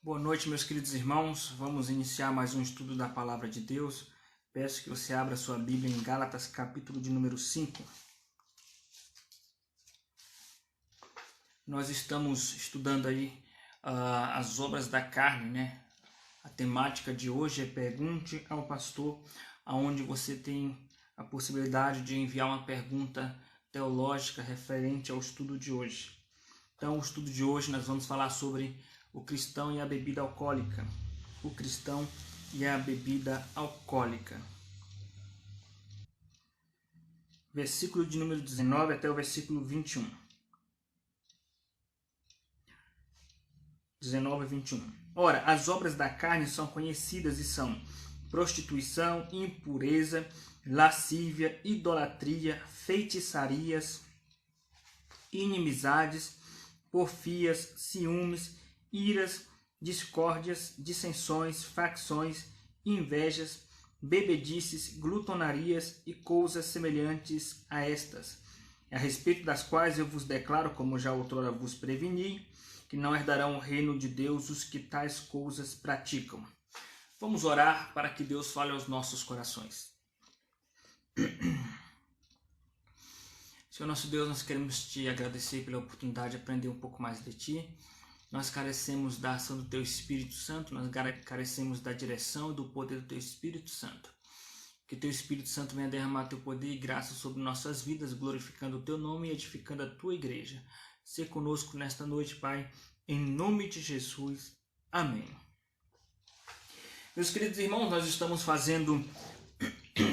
Boa noite, meus queridos irmãos. Vamos iniciar mais um estudo da Palavra de Deus. Peço que você abra sua Bíblia em Gálatas, capítulo de número 5. Nós estamos estudando aí as obras da carne, né? A temática de hoje é Pergunte ao Pastor, onde você tem a possibilidade de enviar uma pergunta teológica referente ao estudo de hoje. Então, o estudo de hoje nós vamos falar sobre o cristão e a bebida alcoólica. O cristão e a bebida alcoólica. Versículo de número 19 até o versículo 21. 19 e 21. Ora, as obras da carne são conhecidas e são prostituição, impureza, lascívia, idolatria, feitiçarias, inimizades, porfias, ciúmes, iras, discórdias, dissensões, facções, invejas, bebedices, glutonarias e coisas semelhantes a estas, a respeito das quais eu vos declaro, como já outrora vos preveni, que não herdarão o reino de Deus os que tais coisas praticam. Vamos orar para que Deus fale aos nossos corações. Senhor nosso Deus, nós queremos te agradecer pela oportunidade de aprender um pouco mais de ti. Nós carecemos da ação do teu Espírito Santo, nós carecemos da direção e do poder do teu Espírito Santo. Que teu Espírito Santo venha derramar teu poder e graça sobre nossas vidas, glorificando o teu nome e edificando a tua igreja. Ser conosco nesta noite, Pai, em nome de Jesus. Amém. Meus queridos irmãos, nós estamos fazendo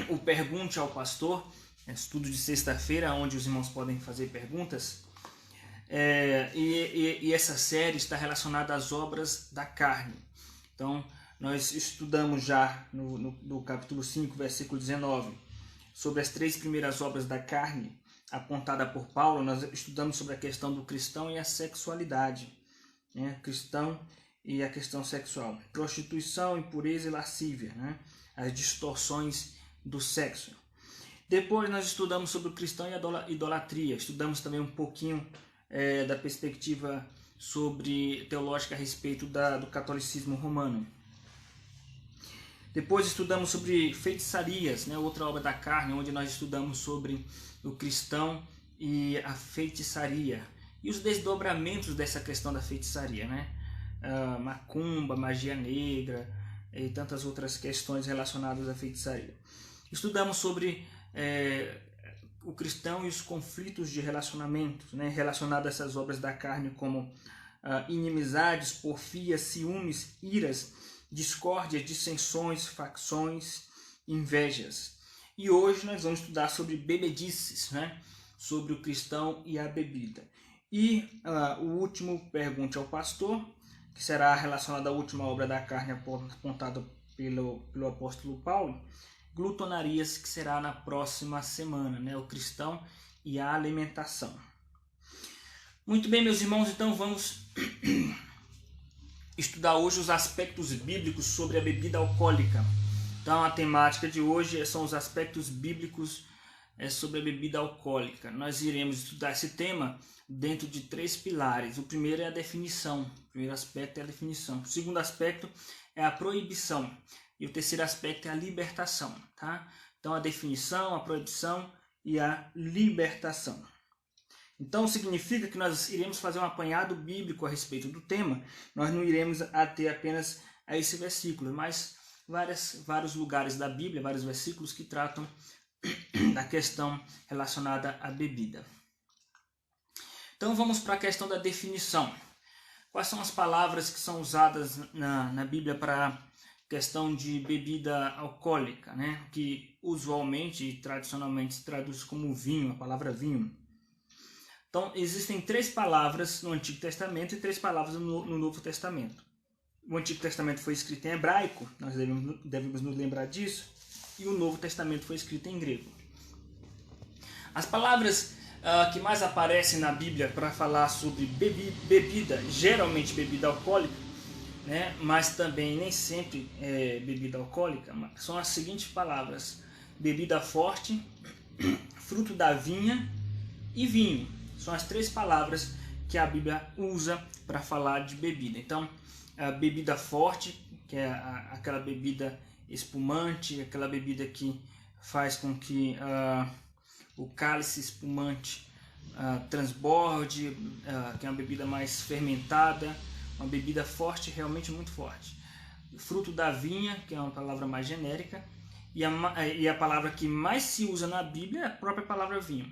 o Pergunte ao Pastor, estudo de sexta-feira, onde os irmãos podem fazer perguntas. E essa série está relacionada às obras da carne. Então, nós estudamos já no capítulo 5, versículo 19, sobre as 3 primeiras obras da carne, apontada por Paulo. Nós estudamos sobre a questão do cristão e a sexualidade, né? Cristão e a questão sexual. Prostituição, impureza e lascívia, né? As distorções do sexo. Depois nós estudamos sobre o cristão e a idolatria. Estudamos também um pouquinho da perspectiva teológica a respeito do catolicismo romano. Depois estudamos sobre feitiçarias, né? Outra obra da carne, onde nós estudamos sobre o cristão e a feitiçaria. E os desdobramentos dessa questão da feitiçaria, né? Macumba, magia negra e tantas outras questões relacionadas à feitiçaria. Estudamos sobre o cristão e os conflitos de relacionamentos, né, relacionados a essas obras da carne, como inimizades, porfias, ciúmes, iras, discórdias, dissensões, facções, invejas. E hoje nós vamos estudar sobre bebedices, né, sobre o cristão e a bebida. E o último Pergunte ao Pastor, que será relacionado à última obra da carne apontada pelo apóstolo Paulo, glutonarias, que será na próxima semana, né? O cristão e a alimentação. Muito bem, meus irmãos, então vamos estudar hoje os aspectos bíblicos sobre a bebida alcoólica. Então a temática de hoje são os aspectos bíblicos sobre a bebida alcoólica. Nós iremos estudar esse tema dentro de 3 pilares. O primeiro é a definição. O primeiro aspecto é a definição. O segundo aspecto é a proibição. E o terceiro aspecto é a libertação, tá? Então, a definição, a proibição e a libertação. Então, significa que nós iremos fazer um apanhado bíblico a respeito do tema. Nós não iremos ater apenas a esse versículo, mas vários lugares da Bíblia, vários versículos que tratam da questão relacionada à bebida. Então, vamos para a questão da definição. Quais são as palavras que são usadas na Bíblia para questão de bebida alcoólica, né? Que usualmente e tradicionalmente se traduz como vinho, a palavra vinho. Então, existem 3 palavras no Antigo Testamento e 3 palavras no Novo Testamento. O Antigo Testamento foi escrito em hebraico, nós devemos nos lembrar disso, e o Novo Testamento foi escrito em grego. As palavras que mais aparecem na Bíblia para falar sobre bebida, geralmente bebida alcoólica, né, mas também nem sempre bebida alcoólica, são as seguintes palavras: bebida forte, fruto da vinha e vinho. São as 3 palavras que a Bíblia usa para falar de bebida. Então, a bebida forte, que é aquela bebida espumante, aquela bebida que faz com que o cálice espumante transborde, que é uma bebida mais fermentada, uma bebida forte, realmente muito forte. Fruto da vinha, que é uma palavra mais genérica, e a palavra que mais se usa na Bíblia é a própria palavra vinho.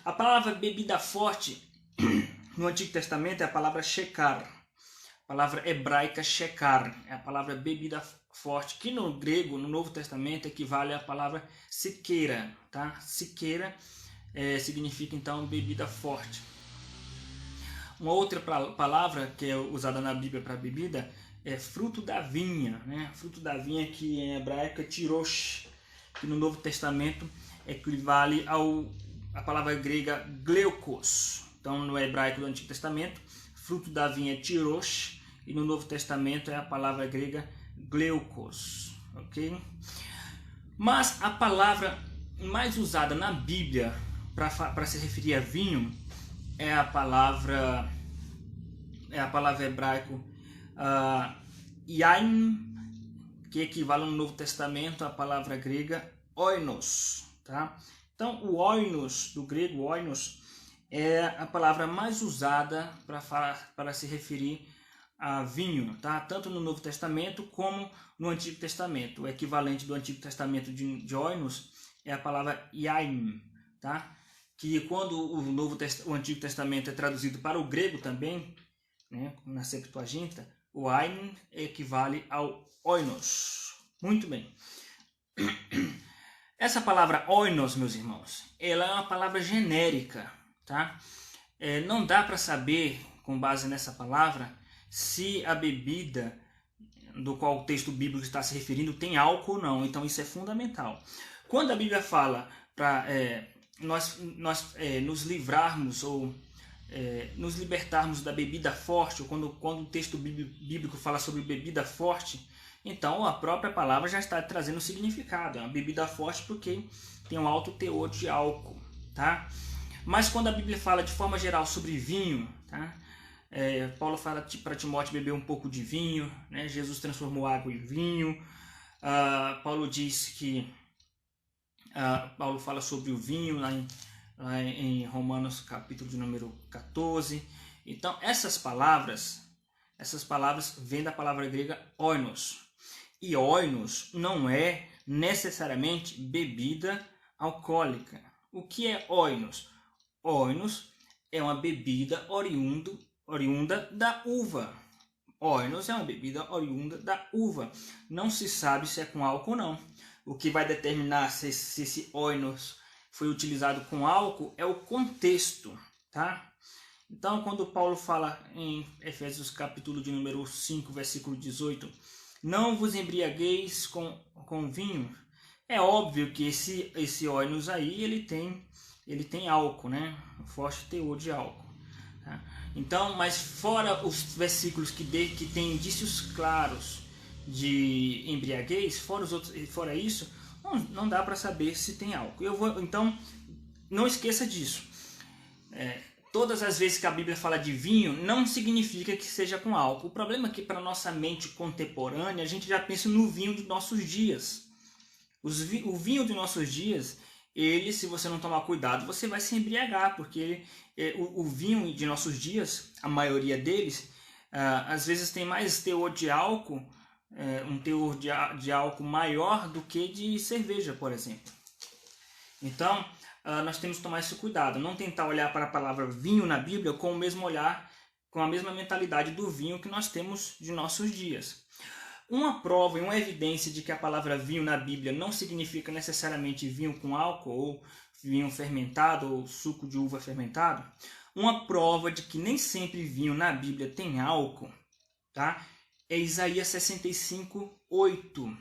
A palavra bebida forte no Antigo Testamento é a palavra shekar, a palavra hebraica shekar, é a palavra bebida forte, que no grego, no Novo Testamento, equivale à palavra siqueira, tá? Siqueira significa então bebida forte. Uma outra palavra que é usada na Bíblia para bebida é fruto da vinha, né? Fruto da vinha, que em hebraico é tirosh, que no Novo Testamento equivale à palavra grega gleukos. Então, no hebraico do Antigo Testamento, fruto da vinha é tirosh, e no Novo Testamento é a palavra grega gleukos, ok? Mas a palavra mais usada na Bíblia para se referir a vinho é a palavra hebraico yain, que equivale no Novo Testamento à palavra grega oinos, tá? Então, o oinos, do grego oinos, é a palavra mais usada para se referir a vinho, tá? Tanto no Novo Testamento como no Antigo Testamento. O equivalente do Antigo Testamento de oinos é a palavra yain, tá? Que quando o Antigo Testamento é traduzido para o grego também, né, na Septuaginta, o ain equivale ao oinos. Muito bem. Essa palavra oinos, meus irmãos, ela é uma palavra genérica, tá? Não dá para saber, com base nessa palavra, se a bebida do qual o texto bíblico está se referindo tem álcool ou não. Então isso é fundamental. Quando a Bíblia fala para nós nos livrarmos ou nos libertarmos da bebida forte, ou quando o texto bíblico fala sobre bebida forte, então a própria palavra já está trazendo significado. É uma bebida forte porque tem um alto teor de álcool, tá? Mas quando a Bíblia fala de forma geral sobre vinho, tá? Paulo fala para Timóteo beber um pouco de vinho, né? Jesus transformou água em vinho. Paulo diz que Paulo fala sobre o vinho lá em Romanos capítulo de número 14. Então essas palavras vêm da palavra grega oinos. E oinos não é necessariamente bebida alcoólica. O que é oinos? Oinos é uma bebida oriunda da uva. Oinos é uma bebida oriunda da uva. Não se sabe se é com álcool ou não. O que vai determinar se esse oinos foi utilizado com álcool é o contexto, tá? Então, quando Paulo fala em Efésios capítulo de número 5, versículo 18, não vos embriagueis com vinho, é óbvio que esse oinos aí, ele tem álcool, né? Um forte teor de álcool, tá? Então, mas fora os versículos que tem indícios claros de embriaguez, fora isso, não dá para saber se tem álcool. Então, não esqueça disso. Todas as vezes que a Bíblia fala de vinho, não significa que seja com álcool. O problema é que para nossa mente contemporânea, a gente já pensa no vinho de nossos dias. O vinho de nossos dias, se você não tomar cuidado, você vai se embriagar, porque o vinho de nossos dias, a maioria deles, às vezes tem mais teor de álcool, um teor de álcool maior do que de cerveja, por exemplo. Então, nós temos que tomar esse cuidado, não tentar olhar para a palavra vinho na Bíblia com o mesmo olhar, com a mesma mentalidade do vinho que nós temos de nossos dias. Uma prova e uma evidência de que a palavra vinho na Bíblia não significa necessariamente vinho com álcool, ou vinho fermentado, ou suco de uva fermentado, uma prova de que nem sempre vinho na Bíblia tem álcool, tá? É Isaías 65:8.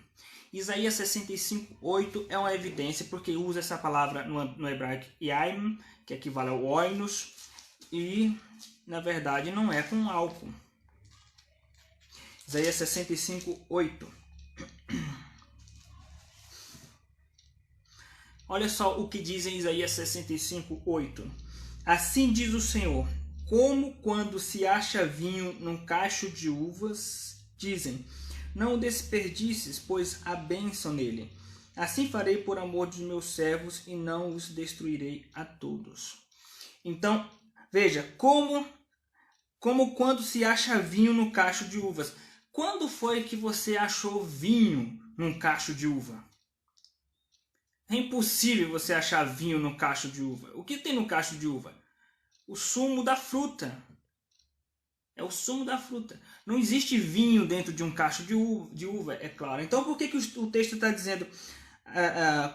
Isaías 65:8 é uma evidência porque usa essa palavra no hebraico yaim, que equivale ao oinos, e na verdade não é com álcool. Isaías 65:8. Olha só o que diz em Isaías 65:8. Assim diz o Senhor: como quando se acha vinho num cacho de uvas dizem: não o desperdices, pois há bênção nele. Assim farei por amor dos meus servos e não os destruirei a todos. Então, veja, como quando se acha vinho no cacho de uvas. Quando foi que você achou vinho num cacho de uva? É impossível você achar vinho no cacho de uva. O que tem no cacho de uva? O sumo da fruta. É o sumo da fruta. Não existe vinho dentro de um cacho de uva, é claro. Então por que o texto está dizendo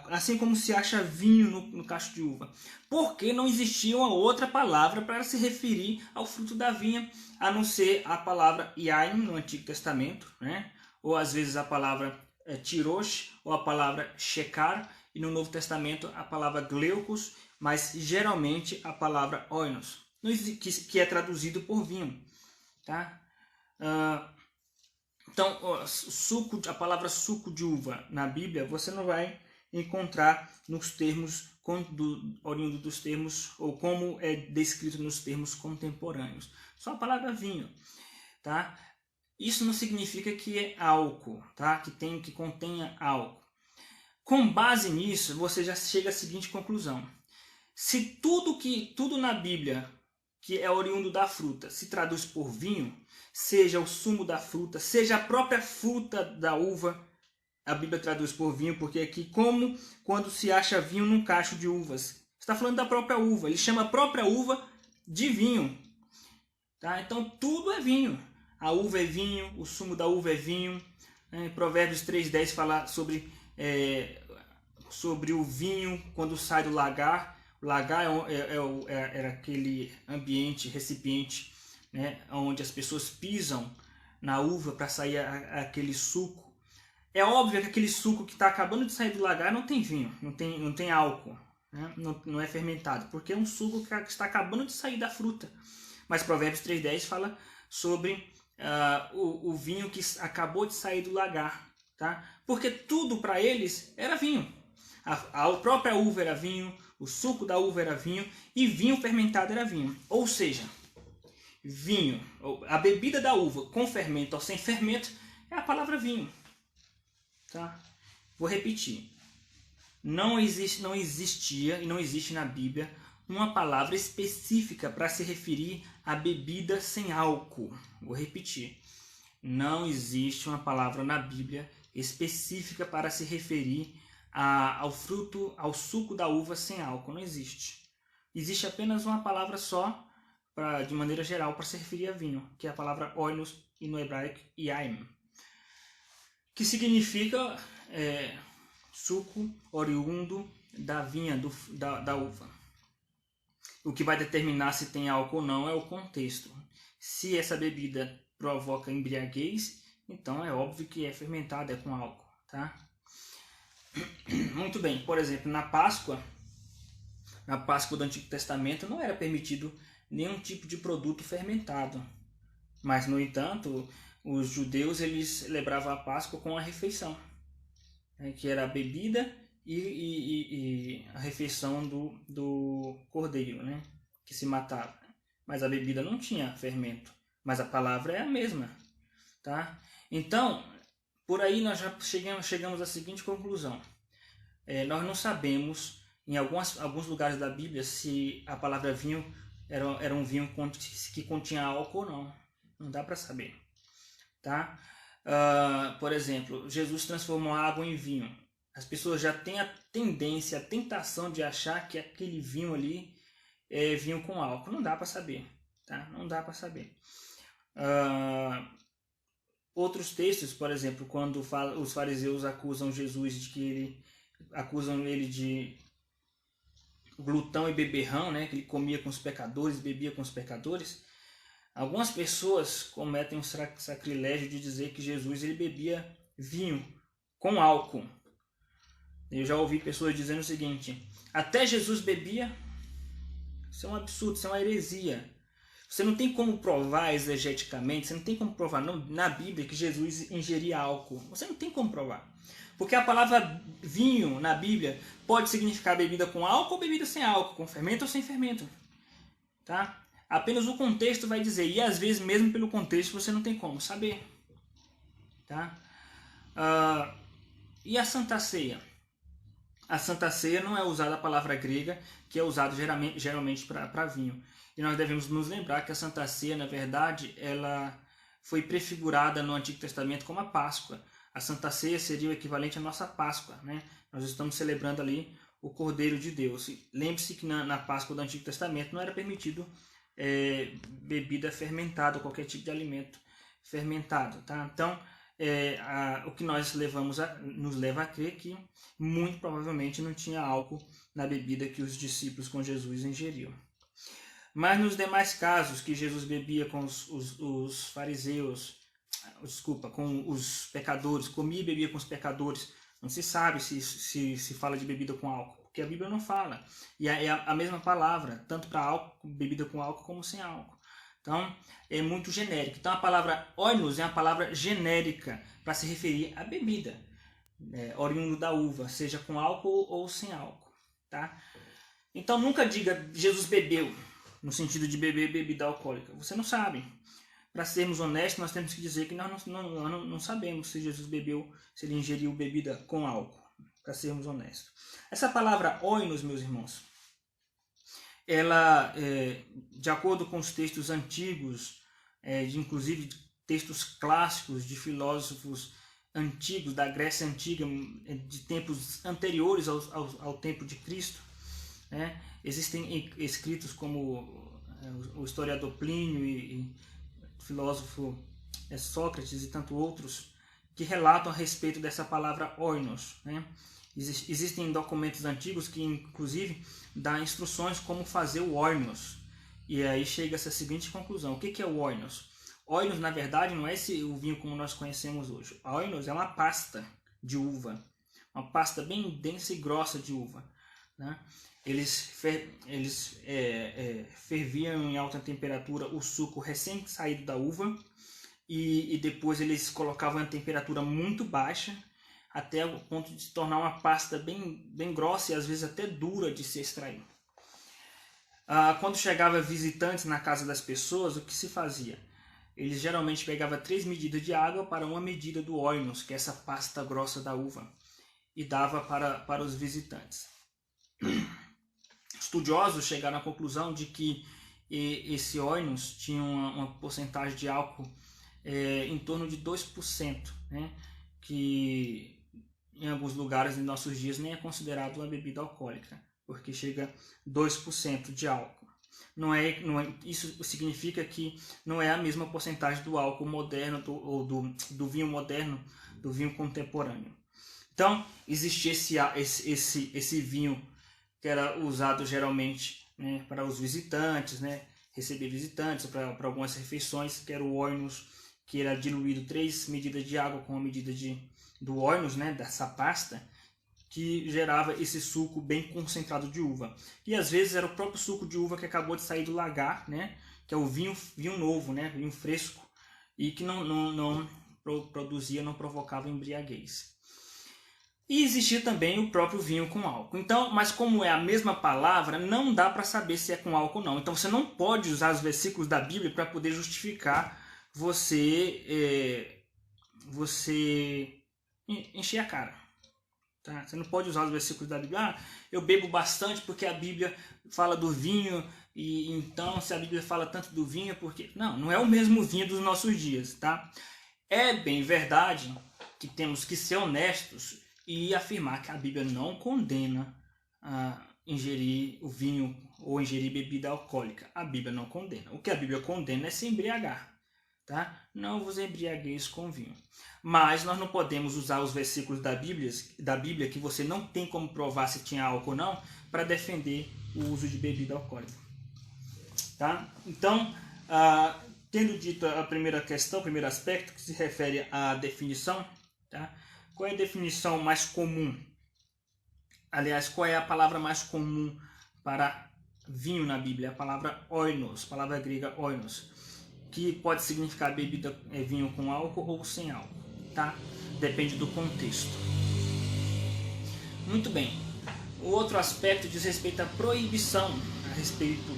assim como se acha vinho no cacho de uva? Porque não existia uma outra palavra para se referir ao fruto da vinha, a não ser a palavra yaim no Antigo Testamento, né? Ou às vezes a palavra tirosh, ou a palavra shekar, e no Novo Testamento a palavra gleukos, mas geralmente a palavra oinos, que é traduzido por vinho. Tá? Então, a palavra suco de uva na Bíblia você não vai encontrar nos termos oriundo dos termos, ou como é descrito nos termos contemporâneos. Só a palavra vinho. Tá? Isso não significa que é álcool, tá? que contenha álcool. Com base nisso, você já chega à seguinte conclusão: se tudo na Bíblia que é oriundo da fruta se traduz por vinho, seja o sumo da fruta, seja a própria fruta da uva, a Bíblia traduz por vinho, porque aqui, como quando se acha vinho num cacho de uvas, está falando da própria uva, ele chama a própria uva de vinho. Tá? Então tudo é vinho. A uva é vinho, o sumo da uva é vinho. Provérbios 3:10 fala sobre o vinho quando sai do lagar. O lagar era aquele recipiente, né, onde as pessoas pisam na uva para sair aquele suco. É óbvio que aquele suco que está acabando de sair do lagar não tem vinho, não tem álcool, né? Não é fermentado, porque é um suco que está acabando de sair da fruta. Mas Provérbios 3:10 fala sobre o vinho que acabou de sair do lagar. Tá? Porque tudo para eles era vinho. A própria uva era vinho, o suco da uva era vinho e vinho fermentado era vinho. Ou seja, vinho, a bebida da uva com fermento ou sem fermento é a palavra vinho. Tá? Vou repetir. Não existia e não existe na Bíblia uma palavra específica para se referir a bebida sem álcool. Vou repetir. Não existe uma palavra na Bíblia específica para se referir ao suco da uva sem álcool. Não existe. Existe apenas uma palavra só, de maneira geral, para se referir a vinho, que é a palavra oinos e no hebraico yaim, que significa suco oriundo da vinha, da uva. O que vai determinar se tem álcool ou não é o contexto. Se essa bebida provoca embriaguez, então é óbvio que é fermentada, é com álcool. Tá? Muito bem, por exemplo, na Páscoa do Antigo Testamento não era permitido nenhum tipo de produto fermentado. Mas, no entanto, os judeus eles celebravam a Páscoa com a refeição, né, que era a bebida e a refeição do cordeiro, né, que se matava. Mas a bebida não tinha fermento, mas a palavra é a mesma. Tá? Então, por aí nós já chegamos à seguinte conclusão. Nós não sabemos, em alguns lugares da Bíblia, se a palavra vinho era um vinho que continha álcool ou não. Não dá para saber. Tá? Por exemplo, Jesus transformou a água em vinho. As pessoas já têm a tendência, a tentação de achar que aquele vinho ali é vinho com álcool. Não dá para saber. Tá? Não dá para saber. Outros textos, por exemplo, quando os fariseus acusam Jesus acusam ele de glutão e beberrão, né, que ele comia com os pecadores, bebia com os pecadores. Algumas pessoas cometem um sacrilégio de dizer que Jesus ele bebia vinho com álcool. Eu já ouvi pessoas dizendo o seguinte: até Jesus bebia. Isso é um absurdo, isso é uma heresia. Você não tem como provar exegeticamente, você não tem como provar na Bíblia que Jesus ingeria álcool. Você não tem como provar. Porque a palavra vinho na Bíblia pode significar bebida com álcool ou bebida sem álcool, com fermento ou sem fermento. Tá? Apenas o contexto vai dizer, e às vezes mesmo pelo contexto você não tem como saber. tá? E a Santa Ceia? A Santa Ceia não é usada a palavra grega, que é usada geralmente para vinho. E nós devemos nos lembrar que a Santa Ceia, na verdade, ela foi prefigurada no Antigo Testamento como a Páscoa. A Santa Ceia seria o equivalente à nossa Páscoa, né? Nós estamos celebrando ali o Cordeiro de Deus. Lembre-se que na Páscoa do Antigo Testamento não era permitido bebida fermentada, ou qualquer tipo de alimento fermentado, tá? Então, o que nós nos leva a crer que muito provavelmente não tinha álcool na bebida que os discípulos com Jesus ingeriam. Mas nos demais casos que Jesus bebia com os fariseus, com os pecadores, comia e bebia com os pecadores, não se sabe se fala de bebida com álcool, porque a Bíblia não fala. E é a mesma palavra, tanto para álcool, bebida com álcool, como sem álcool. Então, é muito genérico. Então, a palavra oinos é uma palavra genérica para se referir à bebida, oriundo da uva, seja com álcool ou sem álcool. Tá? Então, nunca diga Jesus bebeu, no sentido de beber bebida alcoólica. Você não sabe. Para sermos honestos, nós temos que dizer que nós não sabemos se Jesus bebeu, se ele ingeriu bebida com álcool, para sermos honestos. Essa palavra oinos, meus irmãos, ela, de acordo com os textos antigos, inclusive textos clássicos de filósofos antigos, da Grécia Antiga, de tempos anteriores ao tempo de Cristo, né? Existem escritos como o historiador Plínio e o filósofo Sócrates e tanto outros, que relatam a respeito dessa palavra oinos, né? Existem documentos antigos que, inclusive, dão instruções como fazer o oinos. E aí chega essa seguinte conclusão. O que é o oinos? Oinos, na verdade, não é o vinho como nós conhecemos hoje. Oinos é uma pasta de uva. Uma pasta bem densa e grossa de uva, né? Eles ferviam em alta temperatura o suco recém-saído da uva e depois eles colocavam em temperatura muito baixa, até o ponto de se tornar uma pasta bem grossa e às vezes até dura de se extrair. Quando chegava visitantes na casa das pessoas, o que se fazia? Eles geralmente pegavam 3 medidas de água para 1 medida do oinos, que é essa pasta grossa da uva, e dava para os visitantes. Estudiosos chegaram à conclusão de que esse oinos tinha uma porcentagem de álcool em torno de 2%, né? Que em alguns lugares em nossos dias nem é considerado uma bebida alcoólica, porque chega a 2% de álcool. Isso significa que não é a mesma porcentagem do álcool moderno ou do vinho moderno, do vinho contemporâneo. Então, existia esse vinho que era usado geralmente, né, para os visitantes, né, receber visitantes, para algumas refeições, que era o oinos, que era diluído 3 medidas de água com a medida do oinos, né, dessa pasta, que gerava esse suco bem concentrado de uva. E às vezes era o próprio suco de uva que acabou de sair do lagar, né, que é o vinho novo, né, vinho fresco, e que não provocava embriaguez. E existia também o próprio vinho com álcool. Então, mas como é a mesma palavra, não dá para saber se é com álcool ou não. Então você não pode usar os versículos da Bíblia para poder justificar você encher a cara. Tá? Você não pode usar os versículos da Bíblia. Eu bebo bastante porque a Bíblia fala do vinho, e então se a Bíblia fala tanto do vinho, porque... Não é o mesmo vinho dos nossos dias. Tá? É bem verdade que temos que ser honestos e afirmar que a Bíblia não condena ingerir o vinho ou ingerir bebida alcoólica. A Bíblia não condena. O que a Bíblia condena é se embriagar. Tá? Não vos embriagueis com vinho. Mas nós não podemos usar os versículos da Bíblia que você não tem como provar se tinha álcool ou não, para defender o uso de bebida alcoólica. Tá? Então, tendo dito a primeira questão, o primeiro aspecto, que se refere à definição, tá? Qual é a definição mais comum? Aliás, qual é a palavra mais comum para vinho na Bíblia? A palavra oinos, palavra grega oinos, que pode significar bebida, vinho com álcool ou sem álcool, tá? Depende do contexto. Muito bem. O outro aspecto diz respeito à proibição a respeito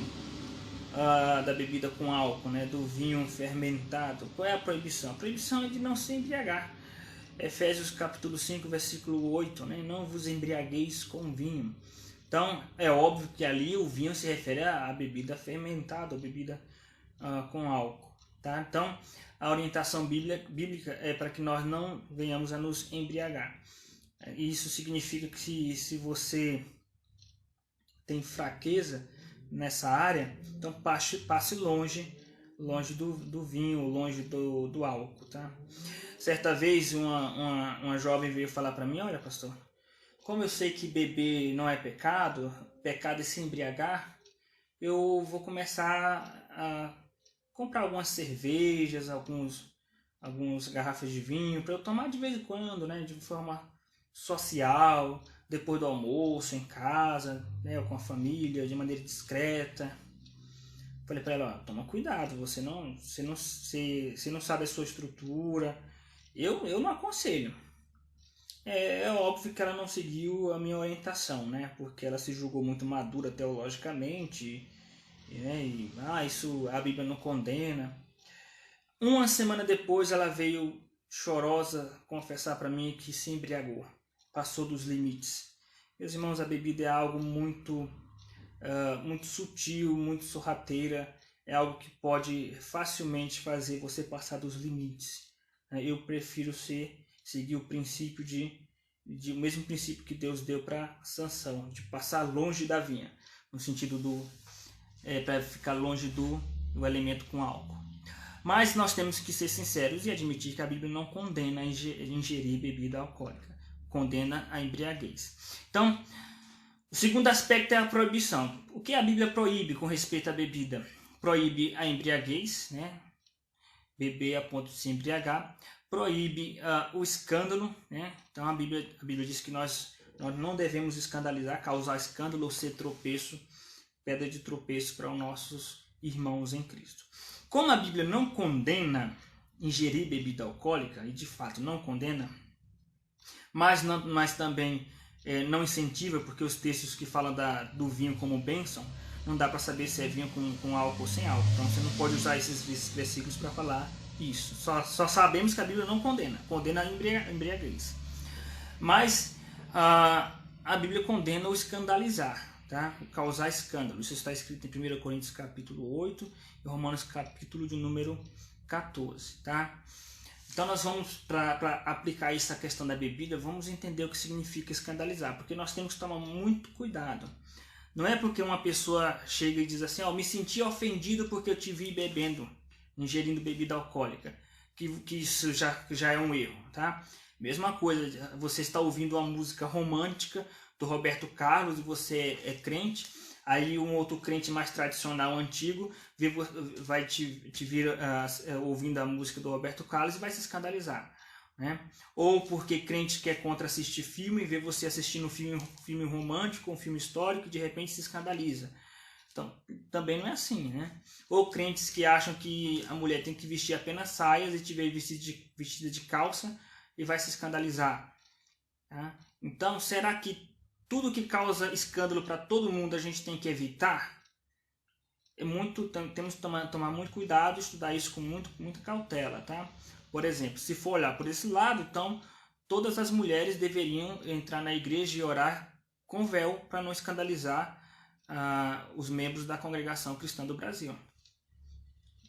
da bebida com álcool, né? Do vinho fermentado. Qual é a proibição? A proibição é de não se embriagar. Efésios capítulo 5, versículo 8, né? Não vos embriagueis com vinho. Então, é óbvio que ali o vinho se refere à bebida fermentada, a bebida com álcool. Tá? Então, a orientação bíblica é para que nós não venhamos a nos embriagar. Isso significa que se você tem fraqueza nessa área, então passe longe do vinho, longe do álcool. Tá? Certa vez uma jovem veio falar para mim: olha, pastor, como eu sei que beber não é pecado, pecado é se embriagar, eu vou começar a comprar algumas cervejas, algumas garrafas de vinho para eu tomar de vez em quando, né, de forma social, depois do almoço, em casa, né, ou com a família, de maneira discreta. Falei para ela: toma cuidado, você não sabe a sua estrutura, eu não aconselho. É óbvio que ela não seguiu a minha orientação, né, porque ela se julgou muito madura teologicamente, né, isso a Bíblia não condena. Uma semana depois ela veio chorosa confessar para mim que se embriagou, passou dos limites. Meus irmãos, a bebida é algo muito sutil, muito sorrateira, é algo que pode facilmente fazer você passar dos limites. Eu prefiro seguir o princípio o mesmo princípio que Deus deu para Sansão, de passar longe da vinha, no sentido para ficar longe do elemento com álcool. Mas nós temos que ser sinceros e admitir que a Bíblia não condena ingerir bebida alcoólica, condena a embriaguez. Então, o segundo aspecto é a proibição. O que a Bíblia proíbe com respeito à bebida? Proíbe a embriaguez, né? Beber a ponto de se embriagar. Proíbe o escândalo, né? Então a Bíblia diz que nós não devemos escandalizar, causar escândalo ou ser tropeço, pedra de tropeço para os nossos irmãos em Cristo. Como a Bíblia não condena ingerir bebida alcoólica, e de fato não condena, mas também não incentiva, porque os textos que falam do vinho como bênção, não dá para saber se é vinho com álcool ou sem álcool. Então você não pode usar esses versículos para falar isso. Só sabemos que a Bíblia não condena a embriaguez. Mas a Bíblia condena o escandalizar. Tá? Causar escândalo. Isso está escrito em 1 Coríntios capítulo 8 e Romanos capítulo de número 14. Tá? Então nós vamos, para aplicar essa questão da bebida, vamos entender o que significa escandalizar, porque nós temos que tomar muito cuidado. Não é porque uma pessoa chega e diz assim: me senti ofendido porque eu te vi bebendo, ingerindo bebida alcoólica, que isso já é um erro. Tá? Mesma coisa, você está ouvindo uma música romântica do Roberto Carlos e você é crente, aí um outro crente mais tradicional, antigo, vai te vir ouvindo a música do Roberto Carlos e vai se escandalizar. Né? Ou porque crente que é contra assistir filme e vê você assistindo um filme romântico, um filme histórico, e de repente se escandaliza. Então, também não é assim, né? Ou crentes que acham que a mulher tem que vestir apenas saias e te vê vestida de calça e vai se escandalizar. Tá? Então, será que tudo que causa escândalo para todo mundo a gente tem que evitar? Temos que tomar muito cuidado, estudar isso com muita cautela. Tá? Por exemplo, se for olhar por esse lado, então todas as mulheres deveriam entrar na igreja e orar com véu para não escandalizar os membros da congregação cristã do Brasil.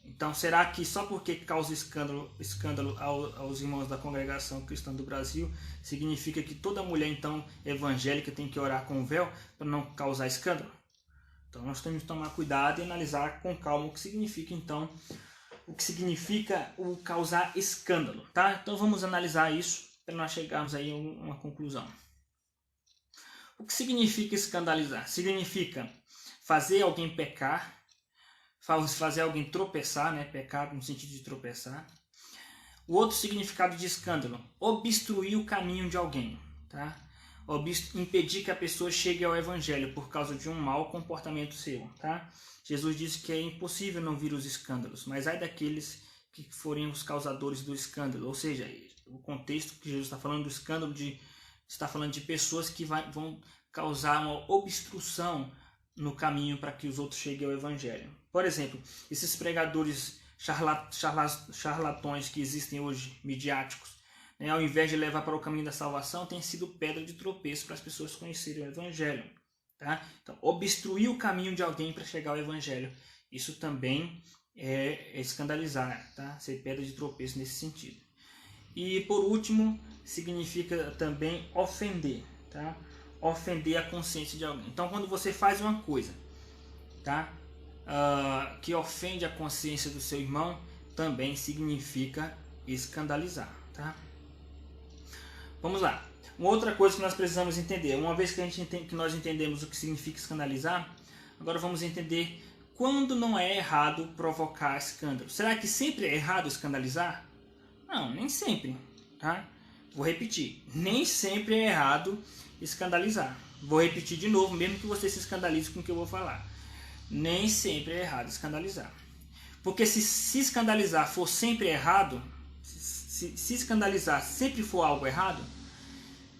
Então, será que só porque causa escândalo aos irmãos da congregação cristã do Brasil, significa que toda mulher, então, evangélica tem que orar com véu para não causar escândalo? Então, nós temos que tomar cuidado e analisar com calma o que significa o causar escândalo. Tá? Então, vamos analisar isso para nós chegarmos aí a uma conclusão. O que significa escandalizar? Significa fazer alguém pecar, fazer alguém tropeçar, né? Pecar no sentido de tropeçar. O outro significado de escândalo: obstruir o caminho de alguém. Tá? Impedir que a pessoa chegue ao evangelho por causa de um mau comportamento seu. Tá? Jesus disse que é impossível não vir os escândalos, mas ai daqueles que forem os causadores do escândalo. Ou seja, o contexto que Jesus está falando do escândalo, está falando de pessoas que vão causar uma obstrução no caminho para que os outros cheguem ao evangelho. Por exemplo, esses pregadores charlatões que existem hoje, midiáticos, ao invés de levar para o caminho da salvação, tem sido pedra de tropeço para as pessoas conhecerem o Evangelho. Tá? Então, obstruir o caminho de alguém para chegar ao Evangelho, isso também é escandalizar, tá? Ser pedra de tropeço nesse sentido. E por último, significa também ofender, tá? Ofender a consciência de alguém. Então, quando você faz uma coisa, tá? Que ofende a consciência do seu irmão, também significa escandalizar, tá? Vamos lá. Uma outra coisa que nós precisamos entender, uma vez que nós entendemos o que significa escandalizar, agora vamos entender quando não é errado provocar escândalo. Será que sempre é errado escandalizar? Não, nem sempre, tá? Vou repetir, nem sempre é errado escandalizar. Vou repetir de novo, mesmo que você se escandalize com o que eu vou falar. Nem sempre é errado escandalizar. Porque se escandalizar for sempre errado, se escandalizar sempre for algo errado,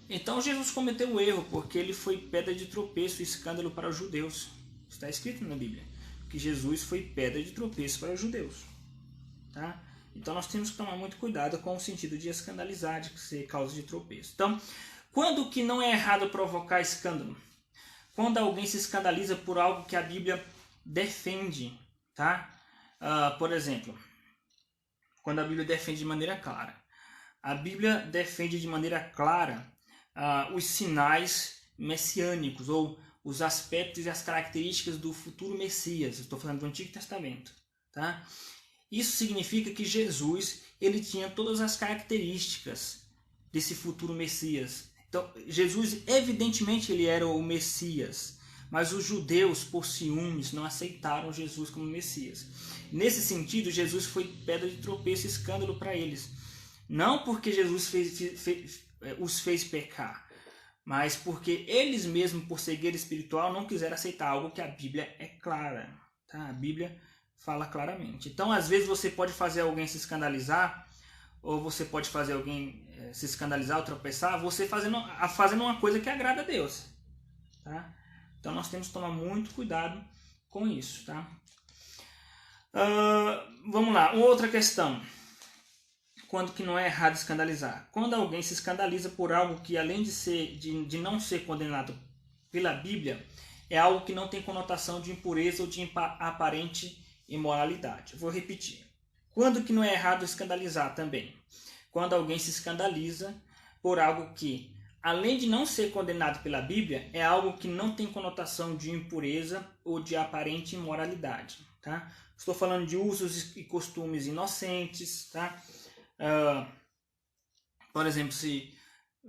então Jesus cometeu um erro, porque ele foi pedra de tropeço e escândalo para os judeus. Está escrito na Bíblia que Jesus foi pedra de tropeço para os judeus. Tá? Então nós temos que tomar muito cuidado com o sentido de escandalizar, de ser causa de tropeço. Então, quando que não é errado provocar escândalo? Quando alguém se escandaliza por algo que a Bíblia defende. Tá? Por exemplo, quando a Bíblia defende de maneira clara. A Bíblia defende de maneira clara os sinais messiânicos, ou os aspectos e as características do futuro Messias. Estou falando do Antigo Testamento. Tá? Isso significa que Jesus ele tinha todas as características desse futuro Messias. Então, Jesus, evidentemente, ele era o Messias, mas os judeus, por ciúmes, não aceitaram Jesus como Messias. Nesse sentido, Jesus foi pedra de tropeço e escândalo para eles. Não porque Jesus os fez pecar, mas porque eles mesmos, por cegueira espiritual, não quiseram aceitar algo que a Bíblia é clara. Tá? A Bíblia fala claramente. Então, às vezes, você pode fazer alguém se escandalizar, ou você pode fazer alguém se escandalizar ou tropeçar, você fazendo uma coisa que agrada a Deus. Tá? Então, nós temos que tomar muito cuidado com isso. Tá? Vamos lá, uma outra questão. Quando que não é errado escandalizar? Quando alguém se escandaliza por algo que, além de não ser condenado pela Bíblia, é algo que não tem conotação de impureza ou de aparente imoralidade. Eu vou repetir. Quando que não é errado escandalizar também? Quando alguém se escandaliza por algo que, além de não ser condenado pela Bíblia, é algo que não tem conotação de impureza ou de aparente imoralidade. Tá? Estou falando de usos e costumes inocentes, tá? Por exemplo, se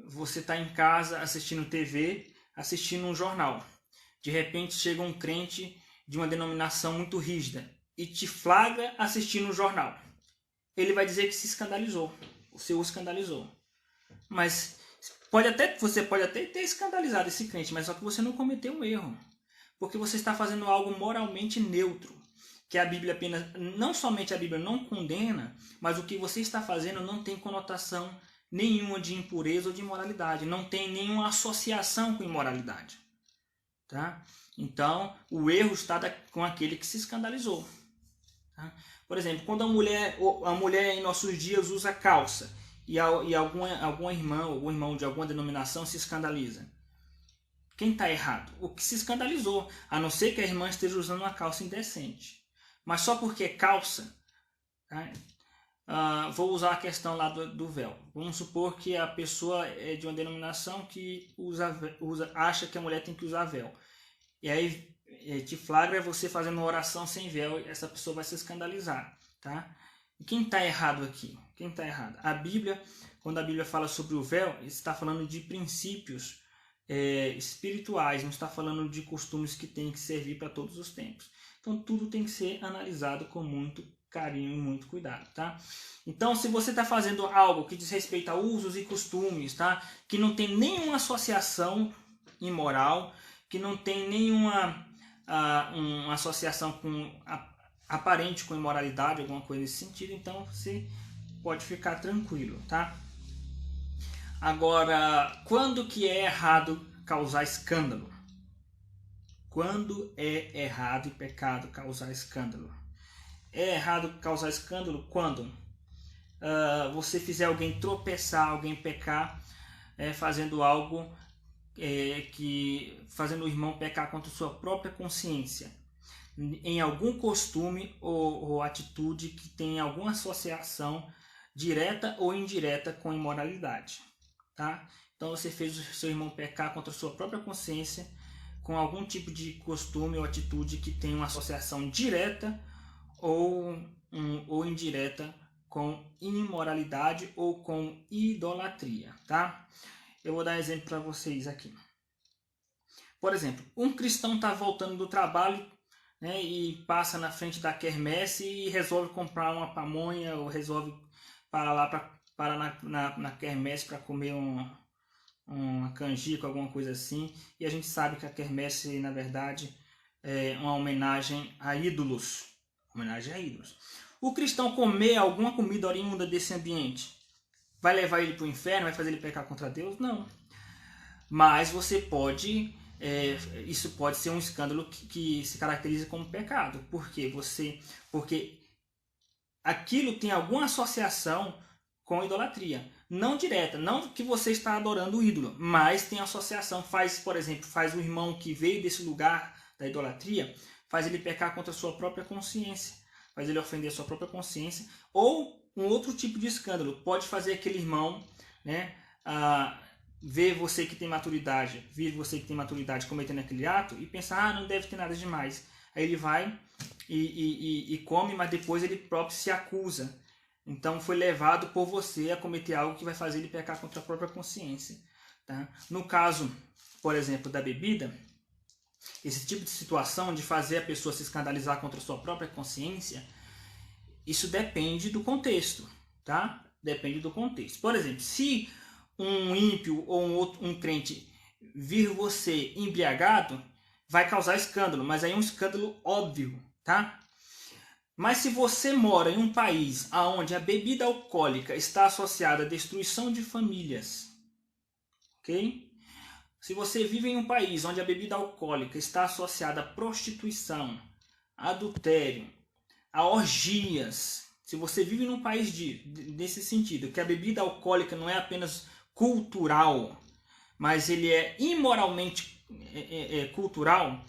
você está em casa assistindo TV, assistindo um jornal, de repente chega um crente de uma denominação muito rígida e te flagra assistindo um jornal. Ele vai dizer que se escandalizou, você o escandalizou. Mas você pode até ter escandalizado esse crente, mas só que você não cometeu um erro, porque você está fazendo algo moralmente neutro. Que a Bíblia apenas, não somente a Bíblia não condena, mas o que você está fazendo não tem conotação nenhuma de impureza ou de imoralidade, não tem nenhuma associação com imoralidade. Tá? Então, o erro está com aquele que se escandalizou. Tá? Por exemplo, quando a mulher em nossos dias usa calça e alguma irmã ou irmão de alguma denominação se escandaliza. Quem está errado? O que se escandalizou, a não ser que a irmã esteja usando uma calça indecente. Mas só porque é calça, tá? Vou usar a questão lá do véu. Vamos supor que a pessoa é de uma denominação que acha que a mulher tem que usar véu. E aí te flagra você fazendo uma oração sem véu, e essa pessoa vai se escandalizar. Tá? E quem está errado aqui? Quem está errado? A Bíblia, quando a Bíblia fala sobre o véu, está falando de princípios espirituais, não está falando de costumes que tem que servir para todos os tempos. Então tudo tem que ser analisado com muito carinho e muito cuidado, tá? Então, se você está fazendo algo que diz respeito a usos e costumes, tá? Que não tem nenhuma associação imoral, que não tem nenhuma uma associação aparente com imoralidade, alguma coisa nesse sentido, então você pode ficar tranquilo, tá? Agora, quando que é errado causar escândalo? Quando é errado e pecado causar escândalo? É errado causar escândalo quando você fizer alguém tropeçar, alguém pecar, fazendo algo fazendo o irmão pecar contra sua própria consciência, em algum costume ou atitude que tem alguma associação direta ou indireta com imoralidade, tá? Então você fez o seu irmão pecar contra a sua própria consciência com algum tipo de costume ou atitude que tem uma associação direta ou indireta com imoralidade ou com idolatria, tá? Eu vou dar exemplo para vocês aqui. Por exemplo, um cristão está voltando do trabalho, né, e passa na frente da quermesse e resolve comprar uma pamonha ou resolve parar na quermesse para comer uma canjica, alguma coisa assim. E a gente sabe que a quermesse, na verdade, é uma homenagem a ídolos. O cristão comer alguma comida oriunda desse ambiente vai levar ele para o inferno? Vai fazer ele pecar contra Deus? Não. Mas você pode... isso pode ser um escândalo que se caracteriza como pecado. Por quê? Porque aquilo tem alguma associação com idolatria. Não direta, não que você está adorando o ídolo, mas tem associação. Por exemplo, faz o irmão que veio desse lugar da idolatria, faz ele pecar contra a sua própria consciência, faz ele ofender a sua própria consciência, ou um outro tipo de escândalo. Pode fazer aquele irmão, né, ver você que tem maturidade, cometendo aquele ato e pensar, não deve ter nada demais. Aí ele vai e come, mas depois ele próprio se acusa. Então foi levado por você a cometer algo que vai fazer ele pecar contra a própria consciência, tá? No caso, por exemplo, da bebida, esse tipo de situação de fazer a pessoa se escandalizar contra a sua própria consciência, isso depende do contexto, tá? Depende do contexto. Por exemplo, se um ímpio ou um crente vir você embriagado, vai causar escândalo, mas aí é um escândalo óbvio, tá? Mas se você mora em um país onde a bebida alcoólica está associada à destruição de famílias, ok? Se você vive em um país onde a bebida alcoólica está associada à prostituição, a adultério, a orgias, se você vive num país nesse sentido, que a bebida alcoólica não é apenas cultural, mas ele é imoralmente cultural,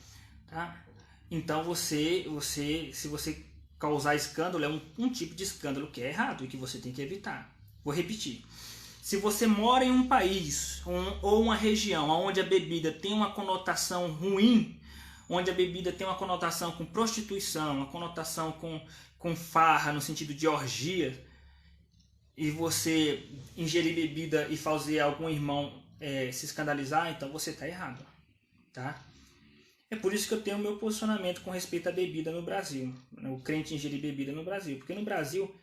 tá? Então se você causar escândalo, é um tipo de escândalo que é errado e que você tem que evitar. Vou repetir. Se você mora em um país ou uma região onde a bebida tem uma conotação ruim, onde a bebida tem uma conotação com prostituição, uma conotação com farra, no sentido de orgia, e você ingerir bebida e fazer algum irmão se escandalizar, então você está errado, tá? É por isso que eu tenho o meu posicionamento com respeito à bebida no Brasil, o crente ingerir bebida no Brasil, porque no Brasil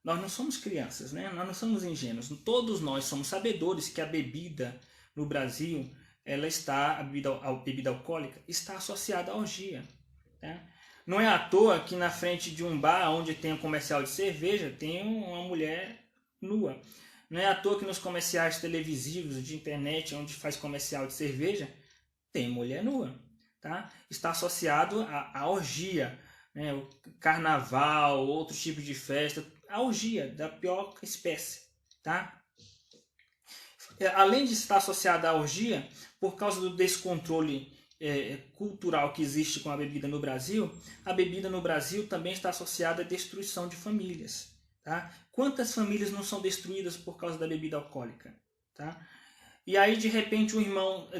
nós não somos crianças, né? Nós não somos ingênuos, todos nós somos sabedores que a bebida no Brasil, a bebida alcoólica está associada à orgia, tá? Não é à toa que na frente de um bar onde tem um comercial de cerveja tem uma mulher nua. Não é à toa que nos comerciais televisivos de internet onde faz comercial de cerveja tem mulher nua. Tá? Está associado à orgia, né? O carnaval, outros tipos de festa, a orgia da pior espécie, tá? Além de estar associada à orgia, por causa do descontrole cultural que existe com a bebida no Brasil, a bebida no Brasil também está associada à destruição de famílias, tá? Quantas famílias não são destruídas por causa da bebida alcoólica, tá? E aí de repente o irmão,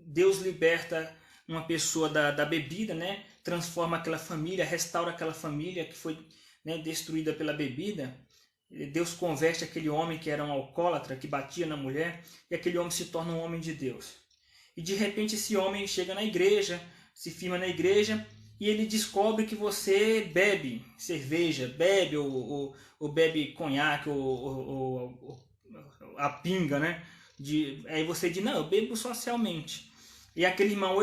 Deus liberta uma pessoa da bebida, né? Transforma aquela família, restaura aquela família que foi, né, destruída pela bebida. Deus converte aquele homem que era um alcoólatra, que batia na mulher, e aquele homem se torna um homem de Deus. E de repente esse homem chega na igreja, se firma na igreja, e ele descobre que você bebe cerveja, bebe ou bebe conhaque, ou a pinga, né? Aí você diz, não, eu bebo socialmente. E aquele irmão,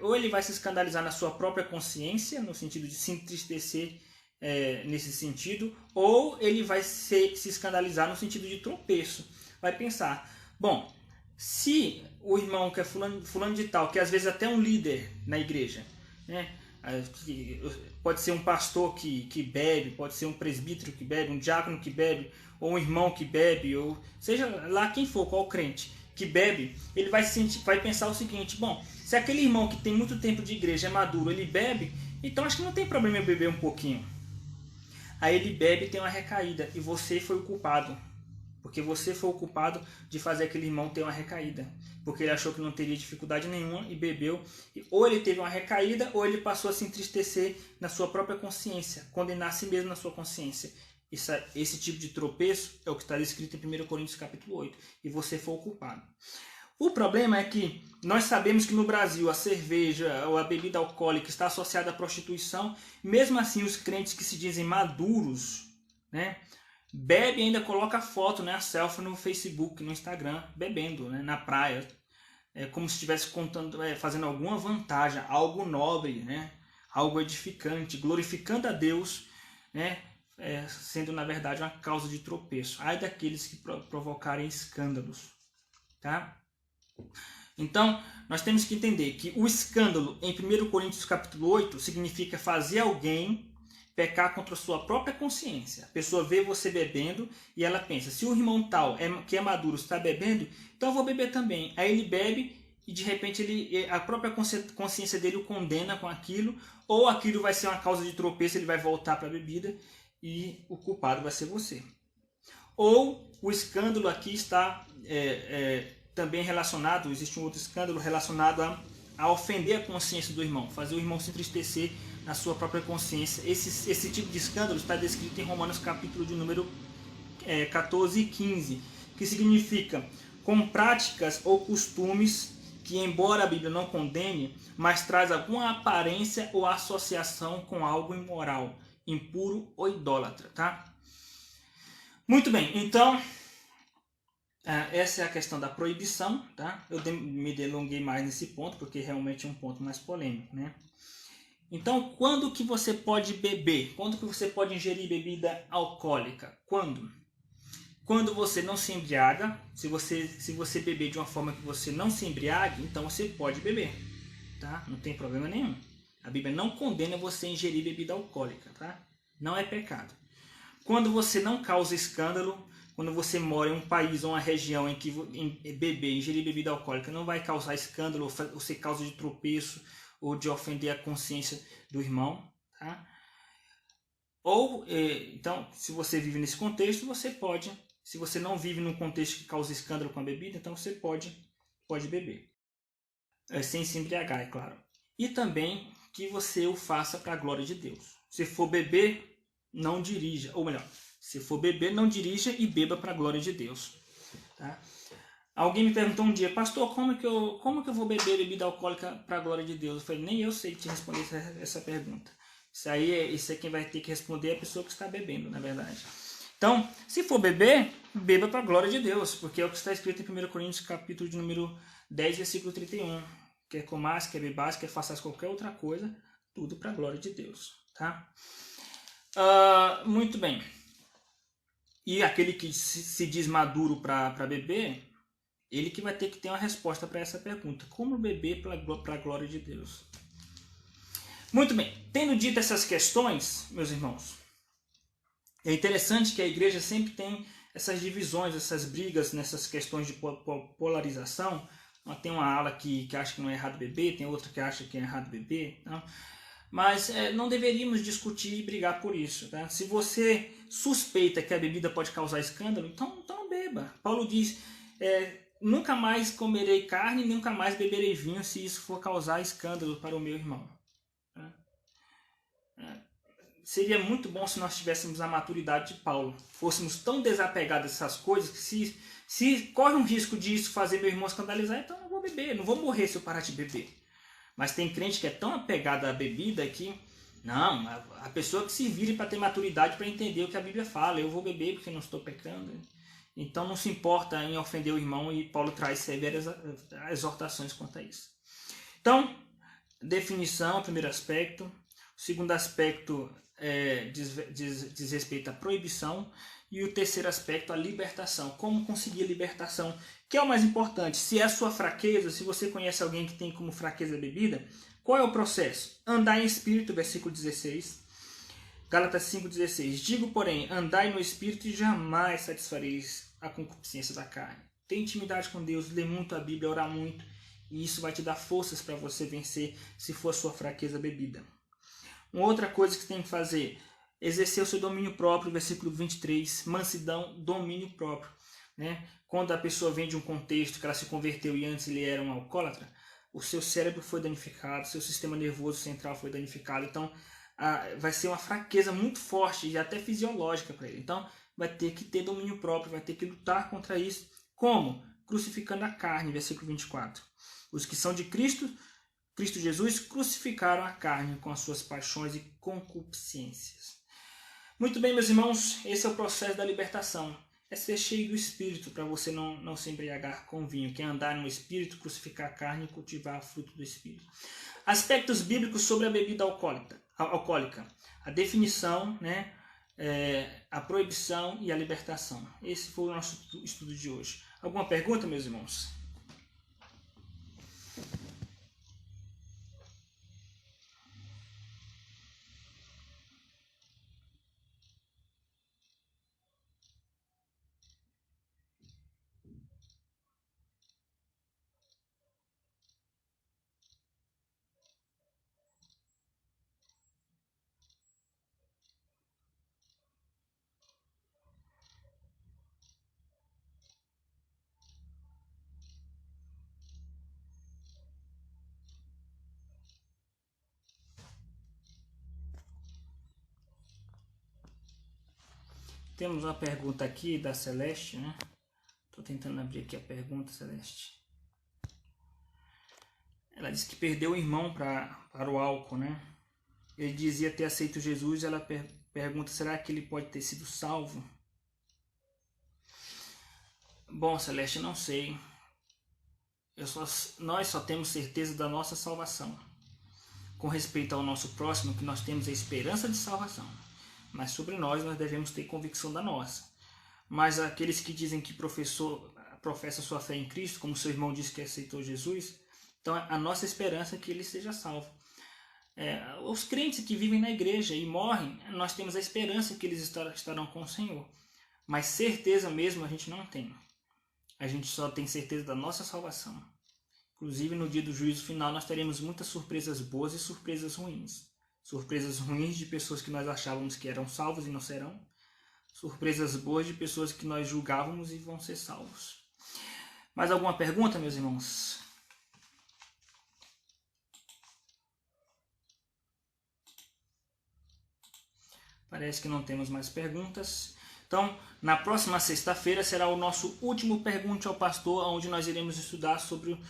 ou ele vai se escandalizar na sua própria consciência, no sentido de se entristecer nesse sentido, ou ele vai se escandalizar no sentido de tropeço. Vai pensar, bom, se o irmão que é fulano de tal, que às vezes até um líder na igreja, né, Pode ser um pastor que bebe, pode ser um presbítero que bebe, um diácono que bebe, ou um irmão que bebe, ou seja lá quem for, qual crente que bebe, ele vai pensar o seguinte: bom, se aquele irmão que tem muito tempo de igreja é maduro, ele bebe, então acho que não tem problema eu beber um pouquinho. Aí ele bebe e tem uma recaída, e você foi o culpado, porque você foi o culpado de fazer aquele irmão ter uma recaída, porque ele achou que não teria dificuldade nenhuma e bebeu, ou ele teve uma recaída, ou ele passou a se entristecer na sua própria consciência, condenar a si mesmo na sua consciência. Esse tipo de tropeço é o que está descrito em 1 Coríntios capítulo 8, e você foi o culpado. O problema é que nós sabemos que no Brasil a cerveja ou a bebida alcoólica está associada à prostituição. Mesmo assim, os crentes que se dizem maduros, né, bebe e ainda coloca foto, né, a selfie no Facebook, no Instagram, bebendo, né, na praia. É como se estivesse fazendo alguma vantagem, algo nobre, né, algo edificante, glorificando a Deus, né, sendo na verdade uma causa de tropeço. Ai daqueles que provocarem escândalos. Tá? Então, nós temos que entender que o escândalo em 1 Coríntios capítulo 8 significa fazer alguém pecar contra a sua própria consciência. A pessoa vê você bebendo e ela pensa: se o irmão tal, que é maduro, está bebendo, então eu vou beber também. Aí ele bebe e de repente a própria consciência dele o condena com aquilo, ou aquilo vai ser uma causa de tropeço, ele vai voltar para a bebida e o culpado vai ser você. Ou o escândalo aqui está também relacionado, existe um outro escândalo relacionado a ofender a consciência do irmão, fazer o irmão se entristecer na sua própria consciência. Esse tipo de escândalo está descrito em Romanos capítulo de número 14 e 15, que significa com práticas ou costumes que, embora a Bíblia não condene, mas traz alguma aparência ou associação com algo imoral, impuro ou idólatra, tá? Muito bem, então essa é a questão da proibição, tá? Eu me delonguei mais nesse ponto porque realmente é um ponto mais polêmico, né? Então, quando que você pode beber? Quando que você pode ingerir bebida alcoólica? Quando? Quando você não se embriaga. Se você beber de uma forma que você não se embriague, então você pode beber, tá? Não tem problema nenhum. A Bíblia não condena você ingerir bebida alcoólica, tá? Não é pecado. Quando você não causa escândalo, quando você mora em um país ou uma região em que ingerir bebida alcoólica não vai causar escândalo ou ser causa de tropeço ou de ofender a consciência do irmão, tá? Ou, então, se você vive nesse contexto, você pode. Se você não vive num contexto que causa escândalo com a bebida, então você pode beber. Sem se embriagar, é claro. E também que você o faça para a glória de Deus. Se for beber, não dirija. Ou melhor, se for beber, não dirija e beba para a glória de Deus. Tá? Alguém me perguntou um dia: pastor, como que eu vou beber bebida alcoólica para a glória de Deus? Eu falei: nem eu sei te responder essa pergunta. Isso é quem vai ter que responder, a pessoa que está bebendo, na verdade. Então, se for beber, beba para a glória de Deus, porque é o que está escrito em 1 Coríntios capítulo de número 10, versículo 31. Quer comas, quer bebas, quer faças qualquer outra coisa, tudo para a glória de Deus. Tá? Muito bem. E aquele que se diz maduro para beber, ele que vai ter que ter uma resposta para essa pergunta: como beber para a glória de Deus? Muito bem, tendo dito essas questões, meus irmãos, é interessante que a igreja sempre tem essas divisões, essas brigas nessas questões de polarização. Tem uma ala que acha que não é errado beber, tem outra que acha que é errado beber, não? Mas não deveríamos discutir e brigar por isso. Tá? Se você suspeita que a bebida pode causar escândalo, então não beba. Paulo diz: nunca mais comerei carne, nunca mais beberei vinho, se isso for causar escândalo para o meu irmão. Tá? Seria muito bom se nós tivéssemos a maturidade de Paulo, fôssemos tão desapegados dessas coisas que se corre um risco disso fazer meu irmão escandalizar, então não vou beber, não vou morrer se eu parar de beber. Mas tem crente que é tão apegado à bebida que, não, a pessoa que se vire para ter maturidade para entender o que a Bíblia fala: eu vou beber porque não estou pecando. Então não se importa em ofender o irmão, e Paulo traz severas exortações quanto a isso. Então, definição, primeiro aspecto. O segundo aspecto diz respeito à proibição. E o terceiro aspecto, a libertação. Como conseguir a libertação, que é o mais importante. Se é a sua fraqueza, se você conhece alguém que tem como fraqueza a bebida, Qual é o processo? Andar em espírito, versículo 16. Gálatas 5,16. Digo, porém, andai no espírito e jamais satisfareis a concupiscência da carne. Tem intimidade com Deus, lê muito a Bíblia, orar muito, e isso vai te dar forças para você vencer se for a sua fraqueza a bebida. Uma outra coisa que você tem que fazer, exercer o seu domínio próprio, versículo 23, mansidão, domínio próprio. Né? Quando a pessoa vem de um contexto que ela se converteu e antes ele era um alcoólatra, o seu cérebro foi danificado, seu sistema nervoso central foi danificado, então vai ser uma fraqueza muito forte e até fisiológica para ele. Então vai ter que ter domínio próprio, vai ter que lutar contra isso. Como? Crucificando a carne, versículo 24. Os que são de Cristo Jesus, crucificaram a carne com as suas paixões e concupiscências. Muito bem, meus irmãos, esse é o processo da libertação. É ser cheio do Espírito, para você não se embriagar com vinho, que é andar no Espírito, crucificar a carne e cultivar o fruto do Espírito. Aspectos bíblicos sobre a bebida alcoólica. A definição, né, a proibição e a libertação. Esse foi o nosso estudo de hoje. Alguma pergunta, meus irmãos? Temos uma pergunta aqui da Celeste, né? Estou tentando abrir aqui a pergunta, Celeste. Ela disse que perdeu o irmão para o álcool, né? Ele dizia ter aceito Jesus, ela pergunta, será que ele pode ter sido salvo? Bom, Celeste, não sei. Nós só temos certeza da nossa salvação. Com respeito ao nosso próximo, que nós temos a esperança de salvação. Mas sobre nós devemos ter convicção da nossa. Mas aqueles que dizem que professa sua fé em Cristo, como seu irmão disse que aceitou Jesus, então a nossa esperança é que ele seja salvo. Os crentes que vivem na igreja e morrem, nós temos a esperança que eles estarão com o Senhor. Mas certeza mesmo a gente não tem. A gente só tem certeza da nossa salvação. Inclusive no dia do juízo final nós teremos muitas surpresas boas e surpresas ruins. Surpresas ruins de pessoas que nós achávamos que eram salvos e não serão. Surpresas boas de pessoas que nós julgávamos e vão ser salvos. Mais alguma pergunta, meus irmãos? Parece que não temos mais perguntas. Então, na próxima sexta-feira será o nosso último Pergunte ao Pastor, onde nós iremos estudar sobre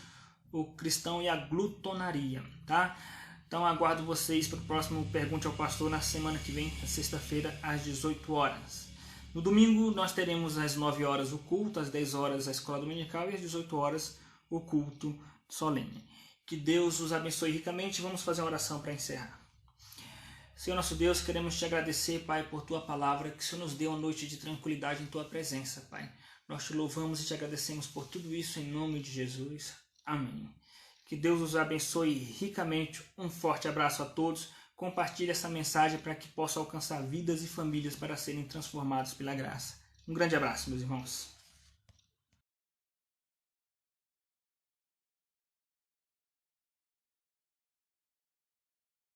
o cristão e a glutonaria, tá? Então aguardo vocês para o próximo Pergunte ao Pastor na semana que vem, na sexta-feira, às 18 horas. No domingo nós teremos às 9 horas o culto, às 10 horas a escola dominical e às 18 horas o culto solene. Que Deus os abençoe ricamente. Vamos fazer uma oração para encerrar. Senhor nosso Deus, queremos te agradecer, Pai, por tua palavra, que o Senhor nos deu uma noite de tranquilidade em tua presença, Pai. Nós te louvamos e te agradecemos por tudo isso em nome de Jesus. Amém. Que Deus os abençoe ricamente. Um forte abraço a todos. Compartilhe essa mensagem para que possa alcançar vidas e famílias para serem transformados pela graça. Um grande abraço, meus irmãos.